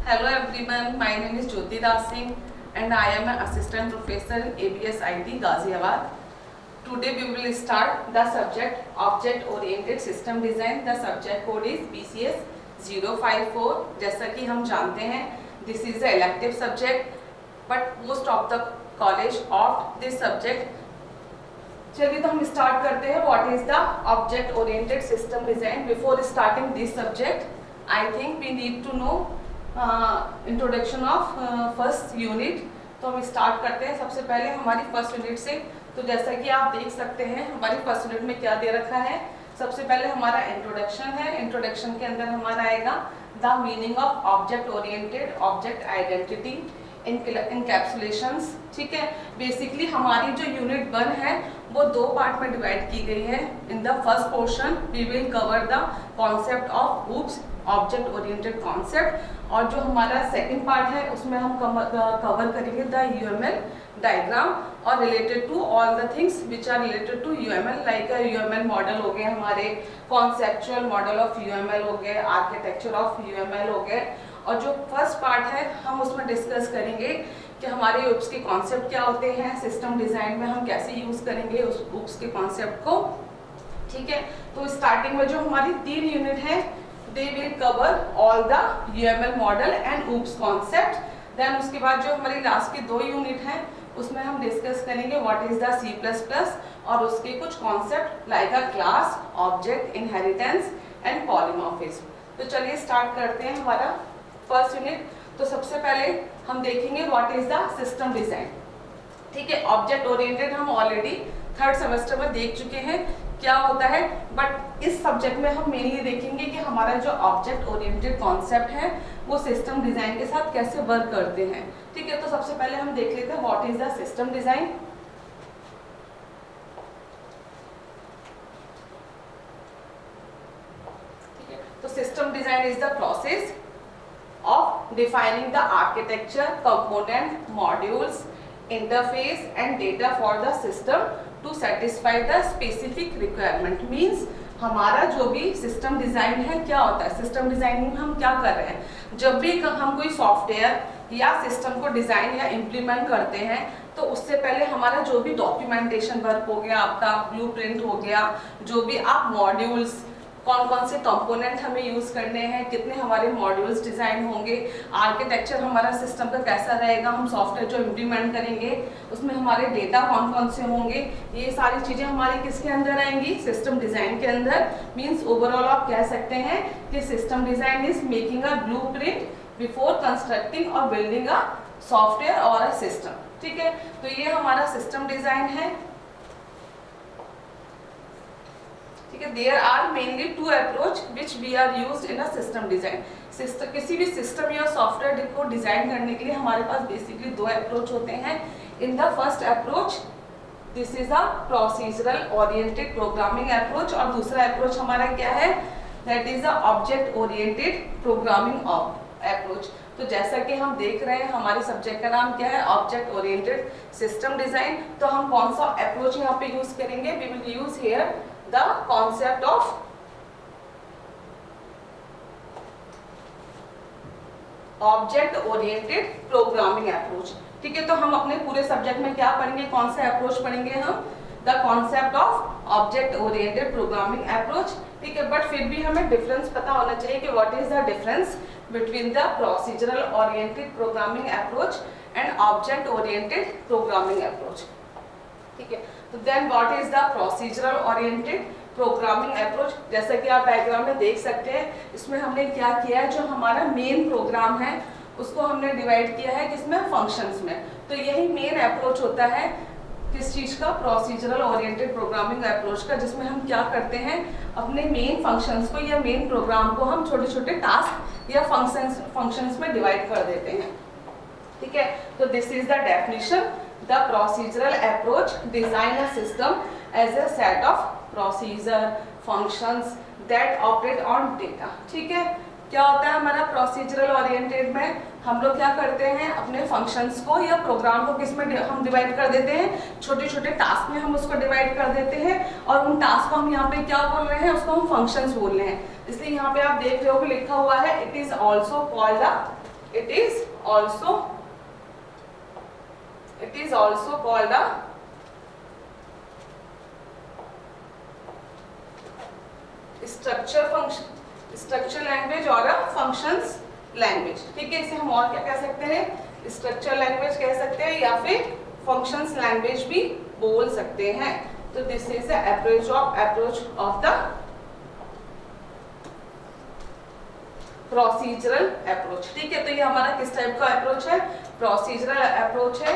Hello everyone, my name is Jyoti Das Singh and I am an assistant professor in ABS IT Ghaziabad. Today we will start the subject Object Oriented System Design. The subject code is BCS 054. जैसा कि हम जानते हैं this is the elective subject but most of the college opt this subject. चलिए तो हम start करते हैं. What is the Object Oriented System Design? Before starting this subject, I think we need to know introduction of first unit. तो हम start करते हैं सबसे पहले हमारी फर्स्ट यूनिट से. तो जैसा कि आप देख सकते हैं हमारी फर्स्ट यूनिट में क्या दे रखा है. सबसे पहले हमारा इंट्रोडक्शन है. इंट्रोडक्शन के अंदर हमारा आएगा the meaning of object oriented, object identity, encapsulations. ठीक है, बेसिकली हमारी जो यूनिट 1 है वो 2 पार्ट में डिवाइड की गई है. In the first portion we will cover the concept of OOPS, object oriented concept, और जो हमारा सेकंड पार्ट है उसमें हम कवर करेंगे द UML डायग्राम और related to all the things which are related to UML, like UML model हो गए, हमारे कॉन्सेप्चुअल मॉडल ऑफ UML हो गए, आर्किटेक्चर ऑफ UML हो गए. और जो फर्स्ट पार्ट है हम उसमें डिस्कस करेंगे कि हमारे OOPS के कॉन्सेप्ट क्या होते हैं, सिस्टम डिज़ाइन में हम कैसे यूज़ करेंगे उस OOPS के कॉन्सेप्ट को. ठीक है, तो स्टार्टिंग में जो हमारी 3 यूनिट है they will cover all the UML model and OOPS concept. Then उसके बाद जो हमारी लास्ट की 2 यूनिट हैं उसमें हम डिस्कस करेंगे व्हाट इज द C++ और उसके कुछ concept like a class, object, inheritance and polymorphism. तो चलिए स्टार्ट करते हैं हमारा फर्स्ट यूनिट. तो सबसे पहले हम देखेंगे what is the system design. ठीक है, ऑब्जेक्ट ओरिएंटेड हम ऑलरेडी 3rd सेमेस्टर में देख चुके हैं क्या होता है, बट इस सब्जेक्ट में हम मेनली देखेंगे कि हमारा जो ऑब्जेक्ट ओरिएंटेड कॉन्सेप्ट है वो सिस्टम डिजाइन के साथ कैसे वर्क करते हैं. ठीक है, तो सबसे पहले हम देख लेते हैं what is the system design. ठीक है, तो system design is the process of defining the architecture, component, modules, interface and data for the system to satisfy the specific requirement. Means हमारा जो भी सिस्टम डिजाइन है क्या होता है, सिस्टम डिजाइनिंग में हम क्या कर रहे हैं, जब भी हम कोई सॉफ्टवेयर या सिस्टम को डिजाइन या इम्प्लीमेंट करते हैं तो उससे पहले हमारा जो भी डॉक्यूमेंटेशन वर्क हो गया, आपका ब्लूप्रिंट हो गया, जो भी आप मॉड्यूल्स, कौन कौन से कंपोनेंट हमें यूज़ करने हैं, कितने हमारे मॉड्यूल्स डिज़ाइन होंगे, आर्किटेक्चर हमारा सिस्टम का कैसा रहेगा, हम सॉफ्टवेयर जो इम्प्लीमेंट करेंगे उसमें हमारे डेटा कौन कौन से होंगे, ये सारी चीज़ें हमारी किसके अंदर आएंगी, सिस्टम डिज़ाइन के अंदर. मीन्स ओवरऑल आप कह सकते हैं कि system design is making a blueprint before constructing और बिल्डिंग अ सॉफ्टवेयर और अ सिस्टम. ठीक है, तो ये हमारा सिस्टम डिज़ाइन है. ठीक है, there are mainly 2 approach which we are used in a system design. किसी भी सिस्टम या सॉफ्टवेयर को डिजाइन करने के लिए हमारे पास बेसिकली 2 अप्रोच होते हैं. इन the first approach this is a procedural oriented programming approach और दूसरा अप्रोच हमारा क्या है, that is a object oriented programming approach. तो जैसा कि हम देख रहे हैं हमारे सब्जेक्ट का नाम क्या है, ऑब्जेक्ट ओरिएंटेड सिस्टम डिजाइन. तो हम कौन सा अप्रोच यहाँ पे यूज करेंगे, we will use here the concept of object oriented programming approach. ठीक है, तो हम अपने पूरे सब्जेक्ट में क्या पढ़ेंगे, कौन सा अप्रोच पढ़ेंगे हम, the concept of object oriented programming approach. ठीक है, बट फिर भी हमें डिफरेंस पता होना चाहिए कि what is the difference between the procedural oriented programming approach and object oriented programming approach. ठीक है, तो then what is the procedural oriented programming approach. जैसा कि आप डायग्राम में देख सकते हैं इसमें हमने क्या किया है, जो हमारा मेन प्रोग्राम है उसको हमने डिवाइड किया है किसमें, फंक्शंस में. तो यही मेन अप्रोच होता है किस चीज का, प्रोसीजरल ओरिएंटेड प्रोग्रामिंग अप्रोच का, जिसमें हम क्या करते हैं अपने मेन फंक्शंस को या मेन प्रोग्राम को हम छोटे छोटे टास्क या फंक्शंस में डिवाइड कर देते हैं. ठीक है, तो this is the definition. The procedural approach design a system as a set of procedure functions that operate on data. ठीक है, क्या होता है हमारा प्रोसीजरल ओरिएंटेड में, हम लोग क्या करते हैं अपने फंक्शंस को या प्रोग्राम को किस में हम डिवाइड कर देते हैं, छोटे छोटे टास्क में हम उसको डिवाइड कर देते हैं और उन टास्क को हम यहाँ पे क्या बोल रहे हैं, उसको हम फंक्शंस बोल रहे हैं. इसलिए यहाँ पे आप देख रहे हो कि लिखा हुआ है it is also called a It is also called a structure language और अ फंक्शंस लैंग्वेज। ठीक है, इसे हम और क्या कह सकते हैं, स्ट्रक्चर लैंग्वेज कह सकते हैं या फिर फंक्शंस लैंग्वेज भी बोल सकते हैं। तो this is the approach of the procedural approach. ठीक है, तो ये हमारा किस टाइप का अप्रोच है, प्रोसीजरल अप्रोच है।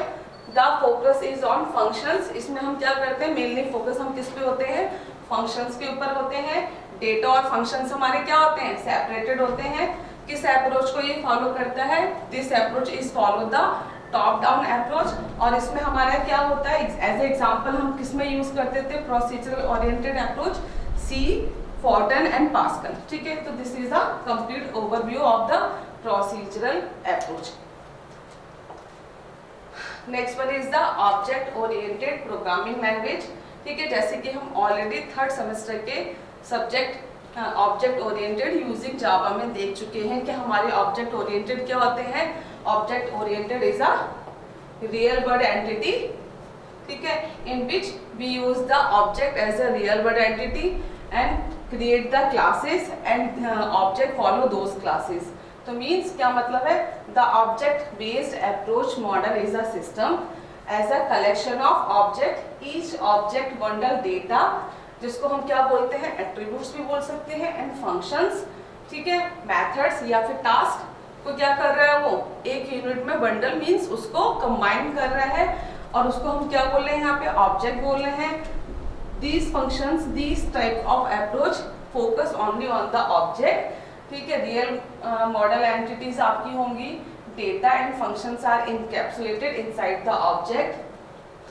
The focus is on functions. इसमें हम क्या करते हैं, मेनली फोकस हम किस पे होते हैं, फंक्शंस के ऊपर होते हैं। डेटा और फंक्शंस हमारे क्या होते हैं, सेपरेटेड होते हैं। किस अप्रोच को ये फॉलो करता है, this approach is follow the top down approach. और इसमें हमारा क्या होता है, एज ए एग्जांपल हम किस में यूज करते थे, procedural oriented approach, C, Fortran and Pascal. ठीक है, तो this is a complete overview of the procedural approach. Next one is the object oriented programming language. ठीक है, जैसे कि हम ऑलरेडी थर्ड सेमेस्टर के subject object oriented using Java में देख चुके हैं कि हमारे ऑब्जेक्ट ओरिएंटेड क्या होते हैं। Object oriented is a real world entity, ठीक है, in which we use the object as a real world entity and create the classes and object follow those classes. तो मीन्स क्या मतलब है, the object based approach model is a system as a collection of object, each object bundle data, जिसको हम क्या बोलते हैं, attributes भी बोल सकते हैं, एंड फंक्शंस। ठीक है, मेथड्स या फिर टास्क को क्या कर रहा है, वो एक यूनिट में बंडल मीन्स उसको कंबाइन कर रहा है और उसको हम क्या बोल रहे हैं, यहाँ पे ऑब्जेक्ट बोल रहे हैं। These functions, these type of approach focus only on the object. ठीक है, रियल मॉडल एंटिटीज आपकी होंगी, data and functions are encapsulated inside the object.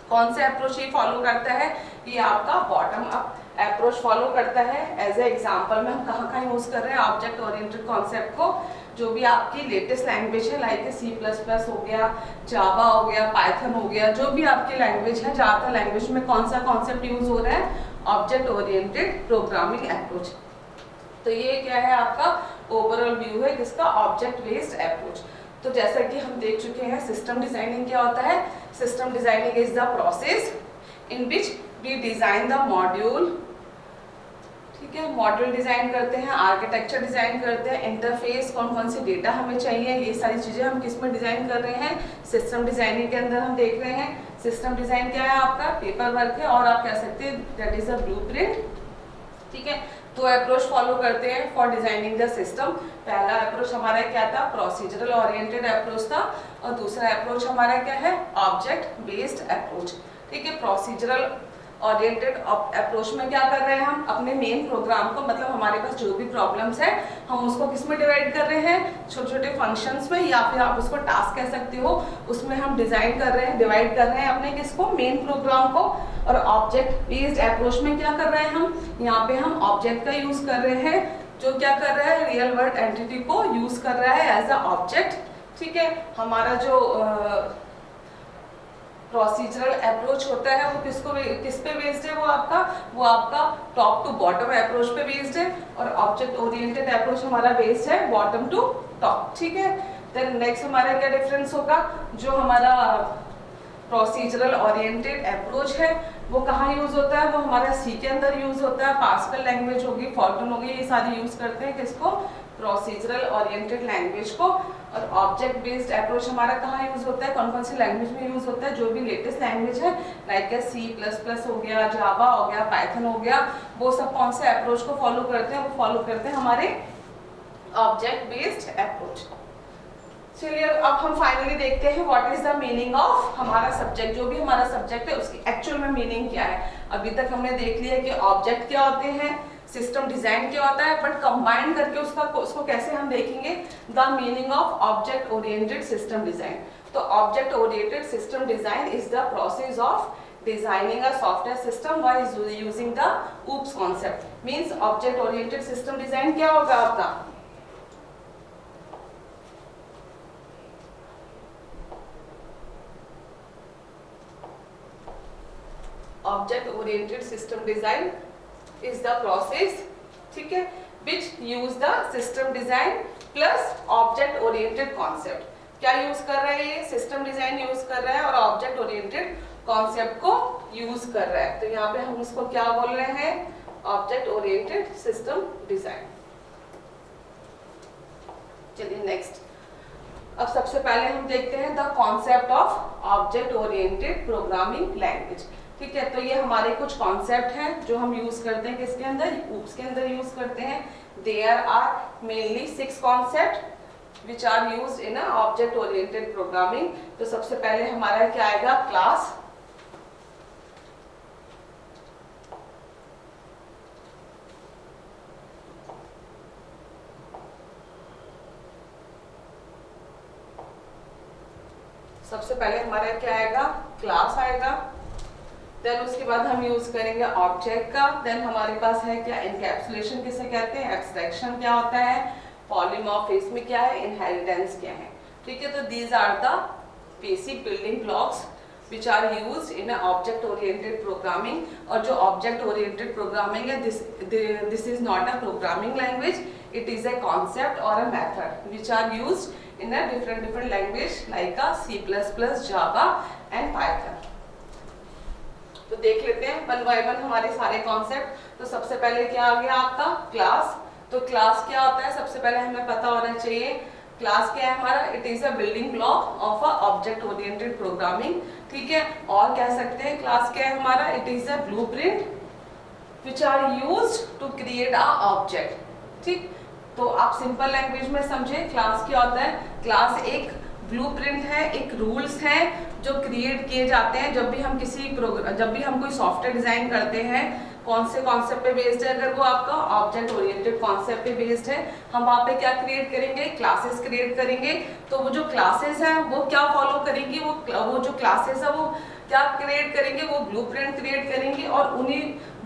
कौन से अप्रोच ये फॉलो करता है, ये आपका बॉटम अप अप्रोच फॉलो करता है। एज ए एग्जांपल में हम कहाँ यूज कर रहे हैं ऑब्जेक्ट ओरिएंटेड कॉन्सेप्ट को, जो भी आपकी लेटेस्ट लैंग्वेज है लाइक C++ हो गया, जावा हो गया, पाइथन हो गया, जो भी आपकी लैंग्वेज है, ज़्यादातर लैंग्वेज में कौन सा कॉन्सेप्ट यूज हो रहा है, ऑब्जेक्ट ओरिएंटेड प्रोग्रामिंग अप्रोच। तो ये क्या है, आपका ओवरऑल व्यू है किसका, ऑब्जेक्ट बेस्ड अप्रोच। तो जैसा कि हम देख चुके हैं, सिस्टम डिजाइनिंग क्या होता है, system designing is the process in which we design the module. ठीक है, मॉड्यूल डिजाइन करते हैं, आर्किटेक्चर डिजाइन करते हैं, इंटरफेस, कौन कौन सी डेटा हमें चाहिए, ये सारी चीजें हम किस में डिजाइन कर रहे हैं, सिस्टम डिजाइनिंग के अंदर हम देख रहे हैं। सिस्टम डिजाइन क्या है, आपका पेपर वर्क है और आप कह सकते हैं दैट इज अ ब्लूप्रिंट। ठीक है, तो अप्रोच फॉलो करते हैं फॉर डिजाइनिंग द सिस्टम। पहला अप्रोच हमारा क्या था, प्रोसीजरल ओरिएंटेड अप्रोच था, और दूसरा अप्रोच हमारा क्या है, ऑब्जेक्ट बेस्ड अप्रोच। ठीक है, प्रोसीजरल ओरिएंटेड अप्रोच में क्या कर रहे हैं, हम अपने मेन प्रोग्राम को, मतलब हमारे पास जो भी प्रॉब्लम्स है, हम उसको किस में डिवाइड कर रहे हैं, छोटे छोटे फंक्शंस में, या फिर आप उसको टास्क कह सकते हो, उसमें हम डिजाइन कर रहे हैं, डिवाइड कर रहे हैं अपने किसको, मेन प्रोग्राम को। और ऑब्जेक्ट बेस्ड अप्रोच में क्या कर रहे हैं हम, यहाँ पे हम ऑब्जेक्ट का यूज कर रहे हैं, जो क्या कर रहा है, रियल वर्ल्ड एंटिटी को यूज कर रहा है एज अ ऑब्जेक्ट। ठीक है, हमारा जो प्रोसीजरल अप्रोच होता है वो किस पे बेस्ड है, वो आपका टॉप टू बॉटम अप्रोच पे बेस्ड है, और ऑब्जेक्ट ओरिएंटेड अप्रोच हमारा बेस्ड है बॉटम टू टॉप। ठीक है, देन नेक्स्ट हमारा क्या डिफरेंस होगा, जो हमारा प्रोसीजरल ओरिएंटेड अप्रोच है वो कहाँ यूज होता है, वो हमारा सी के अंदर यूज होता है, पास्कल लैंग्वेज होगी, फॉर्टन होगी, ये सारी यूज करते हैं किसको, प्रोसीजरल ओरिएंटेड लैंग्वेज को। और ऑब्जेक्ट बेस्ड अप्रोच हमारा कहाँ यूज होता है, कौन कौन सी लैंग्वेज में यूज होता है, जो भी लेटेस्ट लैंग्वेज है लाइक C++ हो गया, जावा हो गया, पाइथन हो गया, वो सब कौन से अप्रोच को फॉलो करते हैं, वो फॉलो करते हैं हमारे ऑब्जेक्ट बेस्ड अप्रोच। चलिए अब हम फाइनली देखते हैं what is the meaning of हमारा सब्जेक्ट, जो भी हमारा सब्जेक्ट है उसकी एक्चुअल में मीनिंग क्या है। अभी तक हमने देख लिया कि ऑब्जेक्ट क्या होते हैं, सिस्टम डिजाइन क्या होता है, बट कंबाइन करके उसको कैसे हम देखेंगे, the meaning of object oriented system design. तो object oriented system design is the process of designing a software system by using the OOPS concept. Means object oriented system design क्या होगा आपका, object oriented system design is the process, ठीक है, which use the system design plus object oriented concept. क्या use कर रहा है ये? सिस्टम डिजाइन यूज कर रहा है और ऑब्जेक्ट ओरिएंटेड कॉन्सेप्ट को यूज कर रहा है। तो यहाँ पे हम इसको क्या बोल रहे हैं? Object oriented system design. चलिए नेक्स्ट, अब सबसे पहले हम देखते हैं the concept of object oriented programming language. ठीक है, तो ये हमारे कुछ कॉन्सेप्ट हैं जो हम यूज करते हैं किसके अंदर? ऊप्स के अंदर यूज करते हैं। There are mainly 6 concept which are used in object oriented programming. तो सबसे पहले हमारा क्या आएगा? क्लास। सबसे पहले हमारा क्या आएगा? क्लास आएगा। देन उसके बाद हम यूज करेंगे ऑब्जेक्ट का। देन हमारे पास है क्या? इनकैप्सुलेशन किसे कहते हैं? एब्स्ट्रैक्शन क्या होता है? पॉलीमॉर्फिज्म क्या है? इनहेरिटेंस क्या है? ठीक है, तो these are the basic building blocks which are used in object oriented programming. और जो ऑब्जेक्ट ओरिएंटेड प्रोग्रामिंग है, this is not a programming language, it is a concept और a method which are used in a different language like a C++, Java and Python। तो देख लेते हैं one by one हमारे सारे concept. तो सबसे पहले क्या आ गया आपका? क्लास। तो क्लास क्या होता है? सबसे पहले हमें पता होना चाहिए क्लास क्या है हमारा? It is a building block of a object oriented programming. ठीक है, और कह सकते हैं क्लास क्या है हमारा? It is a blueprint which are used to create a object. ठीक, तो आप सिंपल लैंग्वेज में समझे क्लास क्या होता है? क्लास एक ब्लूप्रिंट है, एक रूल्स है जो क्रिएट किए जाते हैं जब भी हम जब भी हम कोई सॉफ्टवेयर डिजाइन करते हैं। कौन से कॉन्सेप्ट पे बेस्ड है? अगर वो आपका ऑब्जेक्ट ओरिएंटेड कॉन्सेप्ट पे बेस्ड है, हम वहाँ पे क्या क्रिएट करेंगे? क्लासेस क्रिएट करेंगे। तो वो जो क्लासेस हैं वो क्या फॉलो करेंगी? वो जो क्लासेस है वो क्या क्रिएट करेंगे? वो ब्लूप्रिंट क्रिएट करेंगे। और उन्हीं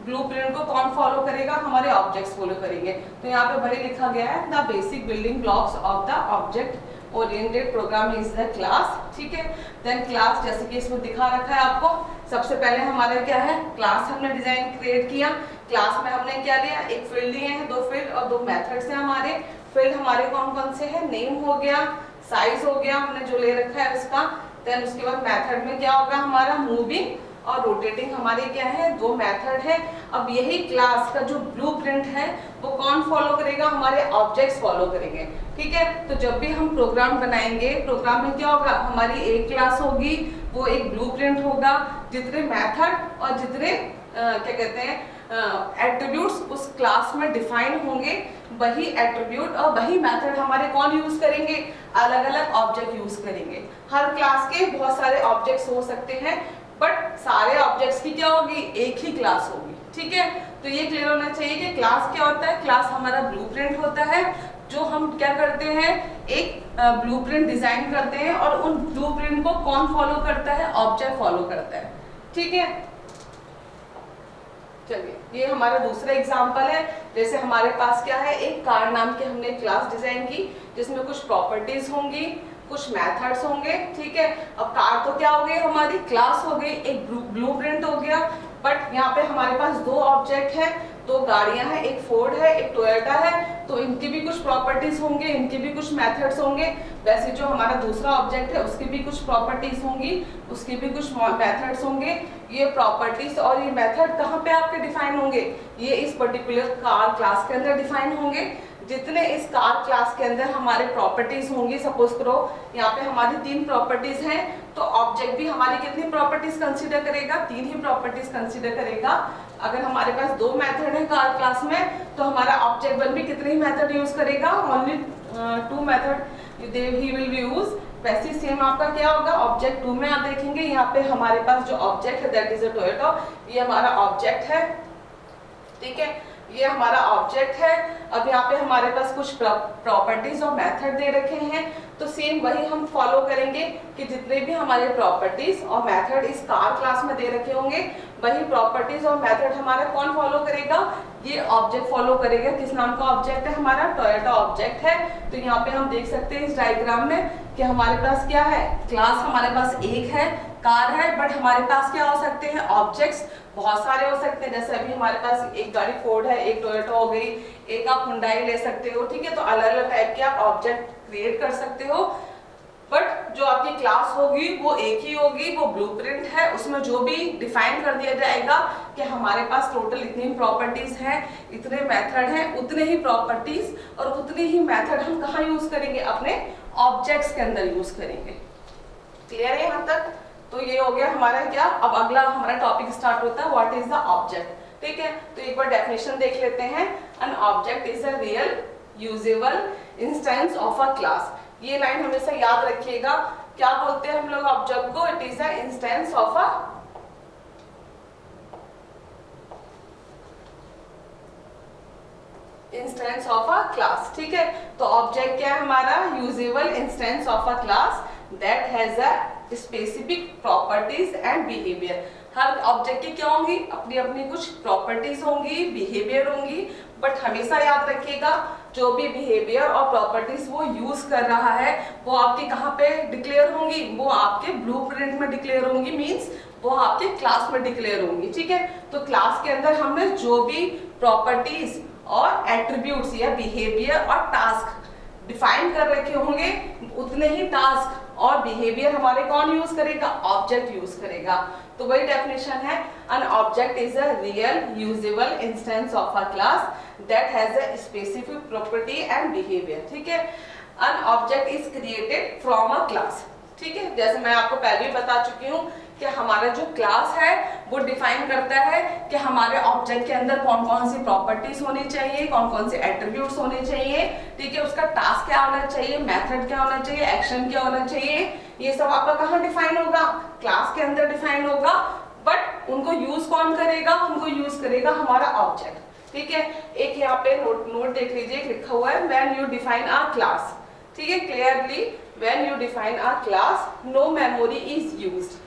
ब्लूप्रिंट को कौन फॉलो करेगा? हमारे ऑब्जेक्ट्स फॉलो करेंगे। तो यहाँ पे वही लिखा गया है the basic building blocks of the object oriented program is the class. ठीक है, देन क्लास जैसे कि इसमें दिखा रखा है आपको। सबसे पहले हमारा क्या है? क्लास हमने डिजाइन क्रिएट किया। क्लास में हमने क्या लिया? एक फील्ड लिए हैं, 2 फील्ड और 2 मेथड्स हैं हमारे। फील्ड हमारे कौन कौन से हैं? नेम हो गया, साइज हो गया हमने जो ले रखा है उसका। देन उसके बाद मेथड में क्या होगा हमारा? मूविंग और रोटेटिंग हमारे क्या है? 2 मेथड है। अब यही क्लास का जो ब्लूप्रिंट है वो कौन फॉलो करेगा? हमारे ऑब्जेक्ट्स फॉलो करेंगे। ठीक है, तो जब भी हम प्रोग्राम बनाएंगे, प्रोग्राम में क्या होगा? हमारी एक क्लास होगी, वो एक ब्लूप्रिंट होगा। जितने मेथड और जितने क्या कहते हैं एट्रीब्यूट्स उस क्लास में डिफाइन होंगे, वही एट्रीब्यूट और वही मेथड हमारे कौन यूज करेंगे? अलग अलग ऑब्जेक्ट यूज करेंगे। हर क्लास के बहुत सारे ऑब्जेक्ट्स हो सकते हैं, बट सारे ऑब्जेक्ट्स की क्या होगी? एक ही क्लास होगी। ठीक है, तो ये क्लियर होना चाहिए कि क्लास क्या होता है? क्लास हमारा ब्लूप्रिंट होता है जो हम क्या करते हैं? एक ब्लूप्रिंट डिजाइन करते हैं और उन ब्लूप्रिंट को कौन फॉलो करता है? ऑब्जेक्ट फॉलो करता है। ठीक है, चलिए ये हमारा दूसरा एग्जांपल है। जैसे हमारे पास क्या है? एक कार नाम की हमने क्लास डिजाइन की जिसमें कुछ प्रॉपर्टीज होंगी, कुछ मेथड्स होंगे। ठीक है, अब कार तो क्या हो गई? हमारी क्लास हो गई, एक ब्लूप्रिंट हो गया। बट यहाँ पे हमारे पास 2 ऑब्जेक्ट हैं, 2 गाड़ियां हैं, एक फोर्ड है, एक टोयोटा है। तो इनकी भी कुछ प्रॉपर्टीज होंगे, इनके भी कुछ मेथड्स होंगे। वैसे जो हमारा दूसरा ऑब्जेक्ट है उसकी भी कुछ प्रॉपर्टीज होंगी, उसकी भी कुछ मेथड्स होंगे। ये प्रॉपर्टीज और ये मेथड कहाँ पे आपके डिफाइन होंगे? ये इस पर्टिकुलर कार क्लास के अंदर डिफाइन होंगे। जितने इस कार क्लास के अंदर हमारे प्रॉपर्टीज होंगी, सपोज करो यहाँ पे हमारी 3 प्रॉपर्टीज हैं, तो ऑब्जेक्ट भी हमारी कितनी प्रॉपर्टीज कंसीडर करेगा? 3 ही प्रॉपर्टीज कंसीडर करेगा। अगर हमारे पास 2 मेथड है कार क्लास में, तो हमारा ऑब्जेक्ट 1 भी कितने ही मेथड यूज करेगा? Only 2 method he will be use. वैसे सेम आपका क्या होगा? ऑब्जेक्ट 2 में आप देखेंगे यहाँ पे हमारे पास जो ऑब्जेक्ट है दैट इज अ टोयोटा, ये हमारा ऑब्जेक्ट है। ठीक है, ये हमारा ऑब्जेक्ट है। अब यहाँ पे हमारे पास कुछ प्रॉपर्टीज और मेथड दे रखे हैं, तो सेम वही हम फॉलो करेंगे कि जितने भी हमारे प्रॉपर्टीज और मेथड इस कार क्लास में दे रखे होंगे, वही प्रॉपर्टीज और मेथड हमारा कौन फॉलो करेगा? ये ऑब्जेक्ट फॉलो करेगा। किस नाम का ऑब्जेक्ट है हमारा? टोयोटा ऑब्जेक्ट है। तो यहाँ पे हम देख सकते हैं इस डायग्राम में कि हमारे पास क्या है, क्लास हमारे पास एक है, कार है, बट हमारे पास क्या हो सकते हैं, ऑब्जेक्ट्स बहुत सारे हो सकते हैं। जैसे अभी हमारे पास एक गाड़ी फोर्ड है, एक टोयोटा हो गई, एक आप हुंडई ले सकते हो, ठीक है। तो अलग अलग टाइप के आप ऑब्जेक्ट क्रिएट कर सकते हो, बट जो आपकी क्लास होगी वो एक ही होगी, वो ब्लूप्रिंट है। उसमें जो भी डिफाइन कर दिया जाएगा कि हमारे पास टोटल इतनी प्रॉपर्टीज हैं, इतने मेथड हैं, उतने ही प्रॉपर्टीज और उतने ही मेथड हम कहाँ यूज करेंगे, अपने ऑब्जेक्ट्स के अंदर यूज करेंगे। क्लियर है यहाँ तक? तो ये हो गया हमारा क्या, अब अगला हमारा टॉपिक स्टार्ट होता है, व्हाट इज द ऑब्जेक्ट। ठीक है, तो एक बार डेफिनेशन देख लेते हैं। An object is a real usable instance of a class. ये लाइन हमेशा याद रखिएगा। क्या बोलते हैं हम लोग ऑब्जेक्ट को? It is a instance of a instance of a class. ठीक है, तो ऑब्जेक्ट क्या है हमारा? Usable instance of a class that has a specific properties and behaviour. Her object की क्या होंगी? अपनी अपनी कुछ प्रॉपर्टीज होंगी, बिहेवियर होंगी, बट हमेशा याद रखिएगा जो भी बिहेवियर और प्रॉपर्टीज वो यूज कर रहा है वो आपके कहाँ पे डिक्लेयर होंगी? वो आपके ब्लूप्रिंट में डिक्लेयर होंगी, मींस वो आपके क्लास में डिक्लेयर होंगी। ठीक है, तो क्लास के अंदर हमने जो भी प्रॉपर्टीज और एट्रीब्यूट्स या बिहेवियर और टास्क डिफाइन कर रखे होंगे, उतने ही टास्क और बिहेवियर हमारे कौन यूज करेगा? ऑब्जेक्ट यूज करेगा। तो वही डेफिनेशन है, an object is a real usable instance of a class that has a specific property and behaviour. ठीक है, an object is created from a class. ठीक है, जैसे मैं आपको पहले भी बता चुकी हूँ कि हमारा जो क्लास है वो डिफाइन करता है कि हमारे ऑब्जेक्ट के अंदर कौन कौन सी प्रॉपर्टीज होनी चाहिए, कौन कौन से एट्रीब्यूट्स होने चाहिए। ठीक है, उसका टास्क क्या होना चाहिए, मेथड क्या होना चाहिए, एक्शन क्या होना चाहिए, ये सब आपका कहाँ डिफाइन होगा? क्लास के अंदर डिफाइन होगा। बट उनको यूज कौन करेगा? उनको यूज करेगा हमारा ऑब्जेक्ट। ठीक है, एक यहाँ पे नोट देख लीजिए, लिखा हुआ है when you define a class. ठीक है, clearly when you define a class no memory is used,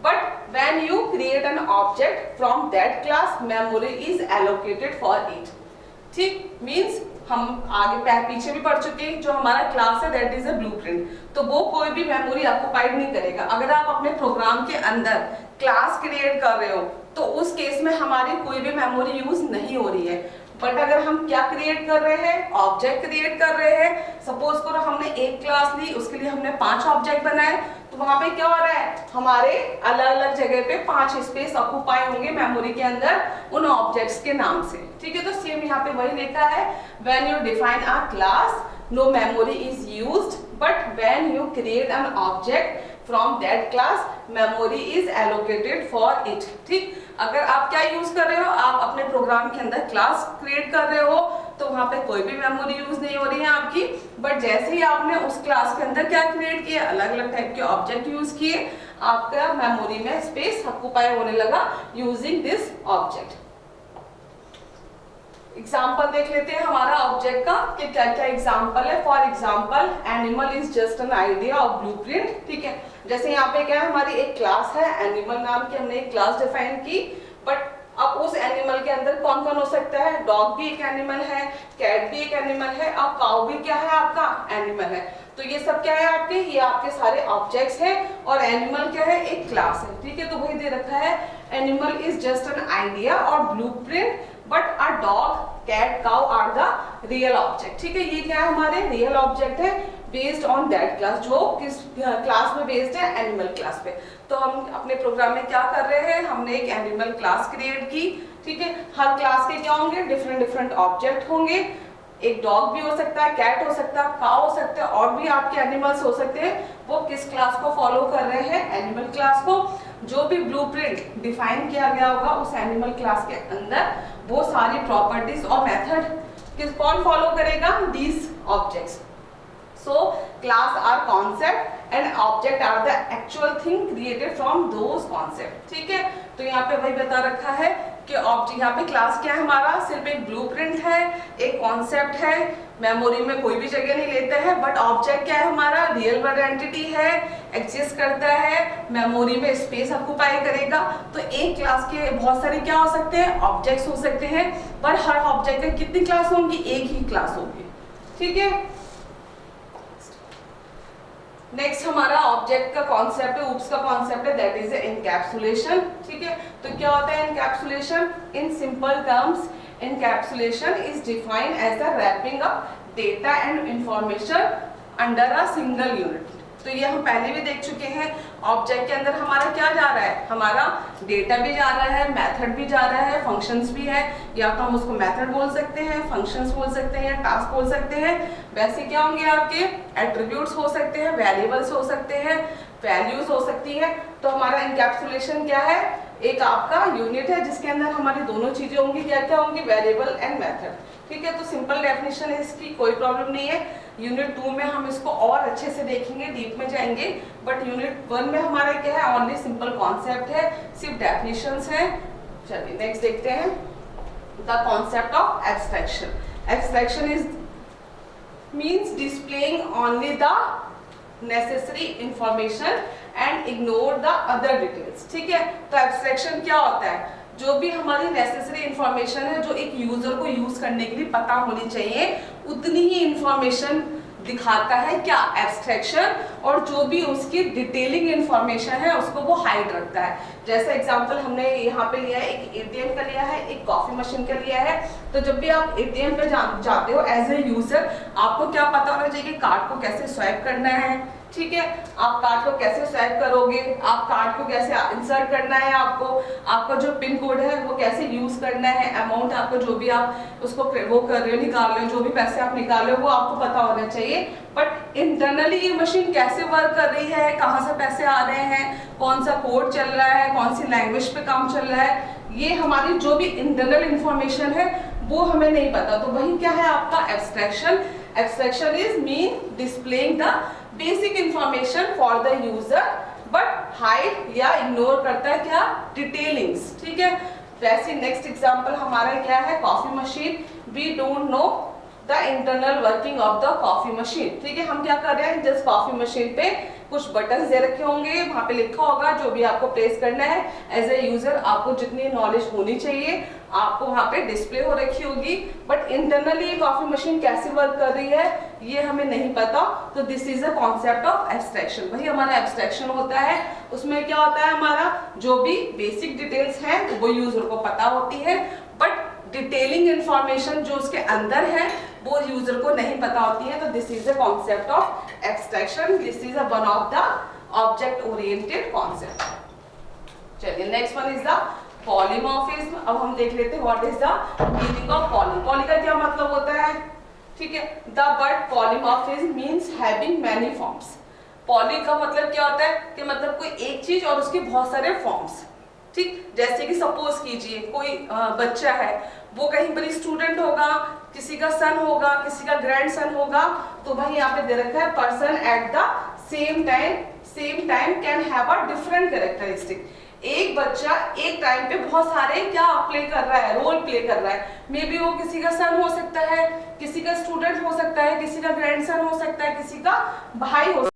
but when you create an object from that class memory is allocated for it। ठीक, मीन्स हम आगे पीछे भी पढ़ चुके हैं, जो हमारा क्लास है दैट इज अ ब्लूप्रिंट, तो वो कोई भी मेमोरी ऑक्युपाइड नहीं करेगा। अगर आप अपने प्रोग्राम के अंदर क्लास क्रिएट कर रहे हो तो उस केस में हमारी कोई भी मेमोरी यूज नहीं हो रही है। बट अगर हम क्या क्रिएट कर रहे हैं? ऑब्जेक्ट क्रिएट कर रहे हैं। सपोज करो हमने एक क्लास ली, उसके लिए हमने 5 ऑब्जेक्ट बनाए, तो वहां पे क्या हो रहा है? हमारे अलग अलग जगह पे 5 स्पेस ऑक्युपाई होंगे मेमोरी के अंदर उन ऑब्जेक्ट्स के नाम से। ठीक है, तो सेम यहाँ पे वही लिखा है, when you define a class no memory is used, but when you create an object from that class memory is allocated for it. ठीक, अगर आप क्या यूज कर रहे हो? आप अपने प्रोग्राम के अंदर क्लास क्रिएट कर रहे हो तो वहां पे कोई भी मेमोरी यूज नहीं हो रही है आपकी। बट जैसे ही आपने उस क्लास के अंदर क्या क्रिएट किया? अलग अलग टाइप के ऑब्जेक्ट यूज किए, आपका मेमोरी में स्पेस ऑक्युपाई होने लगा यूजिंग दिस ऑब्जेक्ट। एग्जाम्पल देख लेते हैं हमारा ऑब्जेक्ट का कि क्या क्या एग्जाम्पल है। For example, animal is just an idea of blueprint. ठीक है, जैसे यहाँ पे क्या है, हमारी एक क्लास है, एनिमल नाम की हमने एक क्लास डिफाइन की, बट अब उस एनिमल के अंदर कौन कौन हो सकता है? डॉग भी एक एनिमल है, कैट भी एक एनिमल है, और काउ भी क्या है आपका? एनिमल है। तो ये सब क्या है आपके? ये आपके सारे ऑब्जेक्ट्स हैं, और एनिमल क्या है? एक क्लास है। ठीक है, तो वही दे रखा है, animal is just an idea और blueprint, but a dog, cat, cow are the real object. ठीक है, ये क्या है? हमारे रियल ऑब्जेक्ट है बेस्ड ऑन दैट क्लास, जो किस क्लास में बेस्ड है? एनिमल क्लास पे। तो हम अपने प्रोग्राम में क्या कर रहे हैं? हमने एक एनिमल क्लास क्रिएट की। ठीक है, हर क्लास के क्या होंगे? डिफरेंट डिफरेंट ऑब्जेक्ट होंगे। एक डॉग भी हो सकता है, कैट हो सकता है, काउ हो सकता है, और भी आपके एनिमल्स हो सकते हैं। वो किस क्लास को फॉलो कर रहे हैं? एनिमल क्लास को। जो भी ब्लूप्रिंट डिफाइन किया गया होगा उस एनिमल क्लास के अंदर, वो सारी प्रॉपर्टीज और मेथड कौन फॉलो करेगा? These objects. So class are concept and object are the actual thing created from those concept। ठीक है, तो यहाँ पे वही बता रखा है कि ऑब्जेक्ट, यहाँ पे क्लास क्या है हमारा, सिर्फ एक ब्लूप्रिंट है, एक कॉन्सेप्ट है, मेमोरी में कोई भी जगह नहीं लेते हैं, बट ऑब्जेक्ट क्या है हमारा, रियल वर्ल्ड एंटिटी है, एग्जिस्ट करता है, मेमोरी में स्पेस ऑक्युपाई करेगा। तो एक क्लास के बहुत सारे क्या हो सकते हैं, ऑब्जेक्ट्स हो सकते हैं, पर हर ऑब्जेक्ट में कितनी क्लास होंगी, एक ही क्लास होगी। ठीक है, नेक्स्ट हमारा ऑब्जेक्ट का कॉन्सेप्ट है, ऊप्स का कॉन्सेप्ट है, दैट इज एनकैप्सुलेशन। ठीक है, तो क्या होता है encapsulation, in simple terms encapsulation is defined as the wrapping up data and information under a single unit। तो ये हम पहले भी देख चुके हैं, ऑब्जेक्ट के अंदर हमारा क्या जा रहा है, हमारा डेटा भी जा रहा है, मेथड भी जा रहा है, फंक्शंस भी है, या तो हम उसको मेथड बोल सकते हैं, फंक्शंस बोल सकते हैं, या टास्क बोल सकते हैं। वैसे क्या होंगे आपके एट्रीब्यूट्स हो सकते हैं, वेरिएबल्स हो सकते हैं, वैल्यूज हो सकती है। तो हमारा एनकैप्सुलेशन क्या है, एक आपका यूनिट है जिसके अंदर हमारी दोनों चीजें होंगी, क्या क्या होंगी, वेरिएबल एंड मेथड। ठीक है, तो सिंपल डेफिनेशन है इसकी, कोई प्रॉब्लम नहीं है। यूनिट 2 में हम इसको और अच्छे से देखेंगे, डीप में जाएंगे, बट यूनिट 1 में हमारा क्या है, ओनली सिंपल कॉन्सेप्ट है, सिर्फ डेफिनेशंस हैं। चलिए नेक्स्ट देखते हैं, the concept of abstraction. Abstraction is means displaying only the necessary information and ignore the other details. ठीक है, तो एब्स्ट्रैक्शन क्या होता है, जो भी हमारी नेसेसरी इंफॉर्मेशन है, जो एक यूजर को यूज करने के लिए पता होनी चाहिए, उतनी ही इंफॉर्मेशन दिखाता है क्या, एब्स्ट्रैक्शन, और जो भी उसकी डिटेलिंग इंफॉर्मेशन है उसको वो हाइड रखता है। जैसे एग्जांपल हमने यहाँ पे लिया है, एक एटीएम का लिया है, एक कॉफी मशीन का लिया है। तो जब भी आप एटीएम पे जाते हो एज ए यूजर, आपको क्या पता होना चाहिए कि कार्ड को कैसे स्वाइप करना है। ठीक है, आप कार्ड को कैसे स्वैप करोगे, आप कार्ड को कैसे इंसर्ट करना है, आपका जो पिन कोड है वो कैसे यूज करना है, अमाउंट आपको जो भी आप उसको वो कर रहे हो, निकाल रहे हो, जो भी पैसे आप निकाल रहे हो वो आपको पता होना चाहिए। बट इंटरनली ये मशीन कैसे वर्क कर रही है, कहाँ से पैसे आ रहे हैं, कौन सा कोड चल रहा है, कौन सी लैंग्वेज पे काम चल रहा है, ये हमारी जो भी इंटरनल इंफॉर्मेशन है वो हमें नहीं पता। तो वही क्या है आपका abstraction. Abstraction is mean displaying the basic information for the user, but hide या इग्नोर करता है क्या, डिटेलिंग्स। ठीक है, वैसे नेक्स्ट एग्जांपल हमारा क्या है, coffee machine. We don't know the internal working of the coffee machine. ठीक है, हम क्या कर रहे हैं, जस्ट कॉफी मशीन पे कुछ बटन्स दे रखे होंगे, वहां पे लिखा होगा जो भी आपको प्रेस करना है। एज ए यूजर आपको जितनी नॉलेज होनी चाहिए आपको वहां पे डिस्प्ले हो रखी होगी, बट इंटरनली कॉफी मशीन कैसे वर्क कर रही है ये हमें नहीं पता। तो this is a concept of abstraction. वही हमारा एब्स्ट्रैक्शन होता है, उसमें क्या होता है, हमारा जो भी बेसिक डिटेल्स हैं वो यूजर को पता होती है, बट डिटेलिंग इंफॉर्मेशन जो उसके अंदर है वो यूजर को नहीं पता होती है। तो this is a concept of abstraction, this is one of the object oriented concept. चलिए next one is the polymorphism. अब हम देख लेते हैं what is the meaning of poly. Poly का क्या मतलब होता है, ठीक है, the word polymorphism means having many forms. Poly का मतलब क्या होता है कि मतलब कोई एक चीज और उसके बहुत सारे फॉर्म्स। ठीक, जैसे कि सपोज कीजिए कोई बच्चा है, वो कहीं पर स्टूडेंट होगा, किसी का सन होगा, किसी का ग्रैंड सन होगा, तो वही यहाँ पे दे रखा है person at the same time can have a different characteristic. एक बच्चा एक टाइम पे बहुत सारे क्या प्ले कर रहा है, रोल प्ले कर रहा है। मे बी वो किसी का सन हो सकता है, किसी का स्टूडेंट हो सकता है, किसी का ग्रैंड सन हो सकता है, किसी का भाई हो